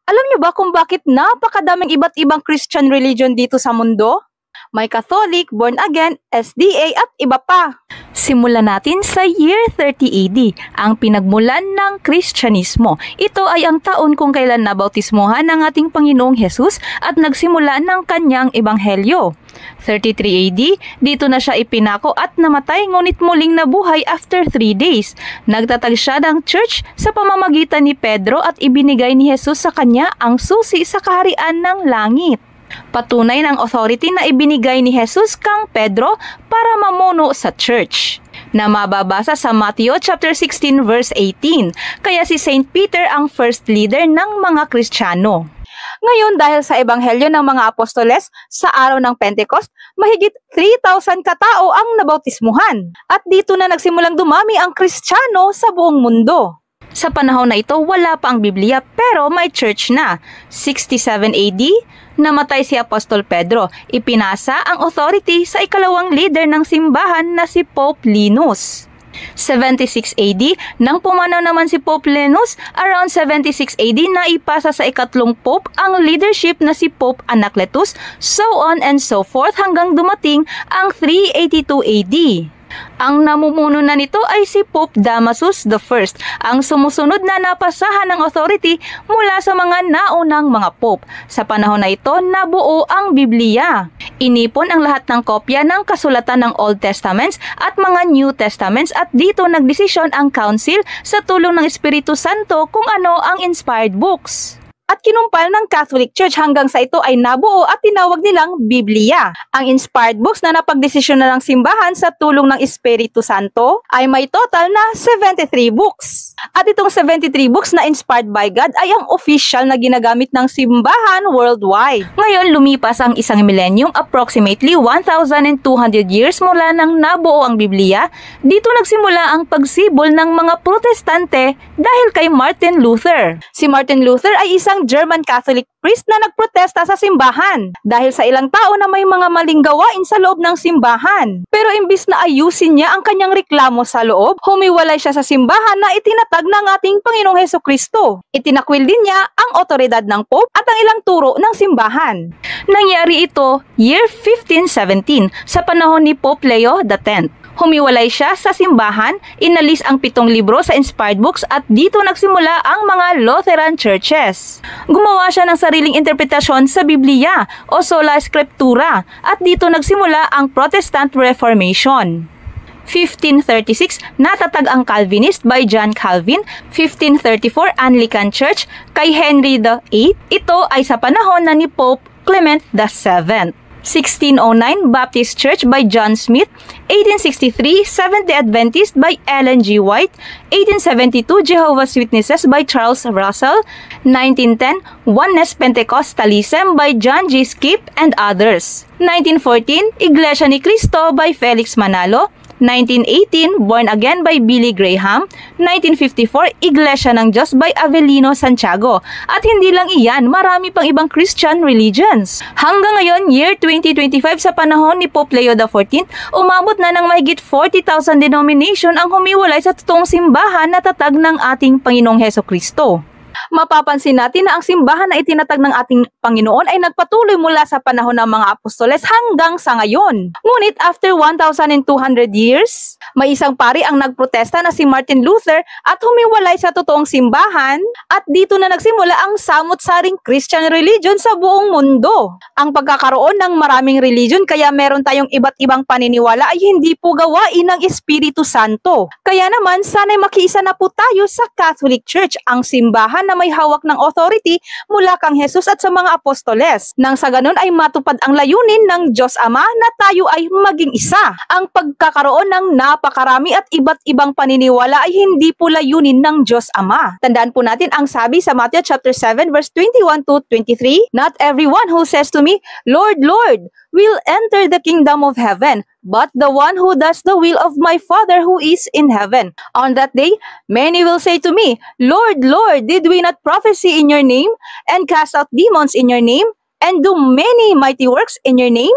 Alam niyo ba kung bakit napakadaming iba't ibang Christian religion dito sa mundo? May Catholic, Born Again, SDA at iba pa. Simulan natin sa year 30 AD, ang pinagmulan ng Kristyanismo. Ito ay ang taon kung kailan nabautismohan ng ating Panginoong Hesus at nagsimula ng kanyang ebanghelyo. 33 AD, dito na siya ipinako at namatay ngunit muling nabuhay after 3 days. Nagtatag siya ng church sa pamamagitan ni Pedro at ibinigay ni Hesus sa kanya ang susi sa kaharian ng langit. Patunay ng authority na ibinigay ni Jesus kang Pedro para mamuno sa church, na mababasa sa Matthew chapter 16 verse 18. Kaya si Saint Peter ang first leader ng mga Kristiyano. Ngayon, dahil sa ebanghelyo ng mga apostoles sa araw ng Pentecost, mahigit 3,000 katao ang nabautismuhan. At dito na nagsimulang dumami ang Kristiyano sa buong mundo. Sa panahon na ito, wala pa ang Biblia pero may church na. 67 AD, namatay si Apostol Pedro. Ipinasa ang authority sa ikalawang leader ng simbahan na si Pope Linus. 76 AD, nang pumanaw naman si Pope Linus, around 76 AD na ipasa sa ikatlong Pope ang leadership na si Pope Anacletus, so on and so forth hanggang dumating ang 382 AD. Ang namumuno na nito ay si Pope Damasus I, ang sumusunod na napasahan ng authority mula sa mga naunang mga pope. Sa panahon na ito, nabuo ang Biblia. Inipon ang lahat ng kopya ng kasulatan ng Old Testaments at mga New Testaments at dito nagdesisyon ang Council sa tulong ng Espiritu Santo kung ano ang inspired books. At kinumpal ng Catholic Church hanggang sa ito ay nabuo at tinawag nilang Biblia. Ang inspired books na napagdesisyon na ng simbahan sa tulong ng Espiritu Santo ay may total na 73 books. At itong 73 books na inspired by God ay ang official na ginagamit ng simbahan worldwide. Ngayon, lumipas ang isang millennium, approximately 1,200 years mula nang nabuo ang Biblia. Dito nagsimula ang pagsibol ng mga Protestante dahil kay Martin Luther. Si Martin Luther ay isang German Catholic priest na nagprotesta sa simbahan dahil sa ilang tao na may mga maling gawain sa loob ng simbahan. Pero imbis na ayusin niya ang kanyang reklamo sa loob, humiwalay siya sa simbahan na itinatag ng ating Panginoong Hesukristo. Itinakwil din niya ang otoridad ng Pope at ang ilang turo ng simbahan. Nangyari ito year 1517 sa panahon ni Pope Leo X. Humiwalay siya sa simbahan, inalis ang 7 libro sa inspired books at dito nagsimula ang mga Lutheran churches. Gumawa siya ng sariling interpretasyon sa Biblia o sola scriptura at dito nagsimula ang Protestant Reformation. 1536, natatag ang Calvinist by John Calvin. 1534, Anglican Church kay Henry VIII. Ito ay sa panahon na ni Pope Clement VII. 1609, Baptist Church by John Smith. 1863, Seventh-day Adventist by Ellen G. White. 1872, Jehovah's Witnesses by Charles Russell. 1910, Oneness Pentecostalism by John G. Skipp and others. 1914, Iglesia ni Cristo by Felix Manalo. 1918, Born Again by Billy Graham. 1954, Iglesia ng Diyos by Avelino Santiago. At hindi lang iyan, marami pang ibang Christian religions. Hanggang ngayon, year 2025 sa panahon ni Pope Leo XIV, umabot na ng mahigit 40,000 denomination ang humiwalay sa totoong simbahan na tatag ng ating Panginoong Hesukristo. Mapapansin natin na ang simbahan na itinatag ng ating Panginoon ay nagpatuloy mula sa panahon ng mga apostoles hanggang sa ngayon. Ngunit after 1,200 years, may isang pari ang nagprotesta na si Martin Luther at humiwalay sa totoong simbahan at dito na nagsimula ang samot-saring Christian religion sa buong mundo. Ang pagkakaroon ng maraming religion kaya meron tayong iba't ibang paniniwala ay hindi po gawain ng Espiritu Santo. Kaya naman, sana'y makiisa na po tayo sa Catholic Church, ang simbahan na may hawak ng authority mula kang Jesus at sa mga apostoles. Nang sa ganun ay matupad ang layunin ng Diyos Ama na tayo ay maging isa. Ang pagkakaroon ng napakarami at iba't ibang paniniwala ay hindi po layunin ng Diyos Ama. Tandaan po natin ang sabi sa Matthew chapter 7 verse 21 to 23, "Not everyone who says to me, Lord, Lord, will enter the kingdom of heaven, but the one who does the will of my Father who is in heaven. On that day, many will say to me, Lord, Lord, did we not prophesy in your name, and cast out demons in your name, and do many mighty works in your name?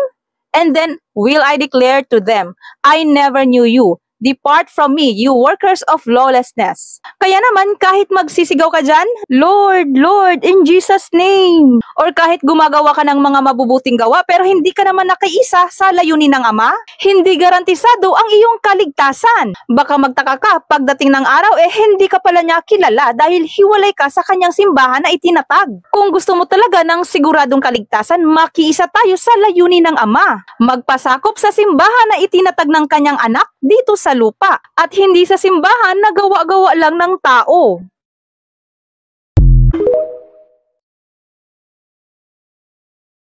And then will I declare to them, I never knew you. Depart from me, you workers of lawlessness. Kaya naman, kahit magsisigaw ka dyan, Lord, Lord, in Jesus' name. Or kahit gumagawa ka ng mga mabubuting gawa pero hindi ka naman nakiisa sa layunin ng Ama, hindi garantisado ang iyong kaligtasan. Baka magtaka ka, pagdating ng araw hindi ka pala niya kilala dahil hiwalay ka sa kanyang simbahan na itinatag. Kung gusto mo talaga ng siguradong kaligtasan, makiisa tayo sa layunin ng Ama. Magpasakop sa simbahan na itinatag ng kanyang anak dito sa lupa at hindi sa simbahan na gawa-gawa lang ng tao.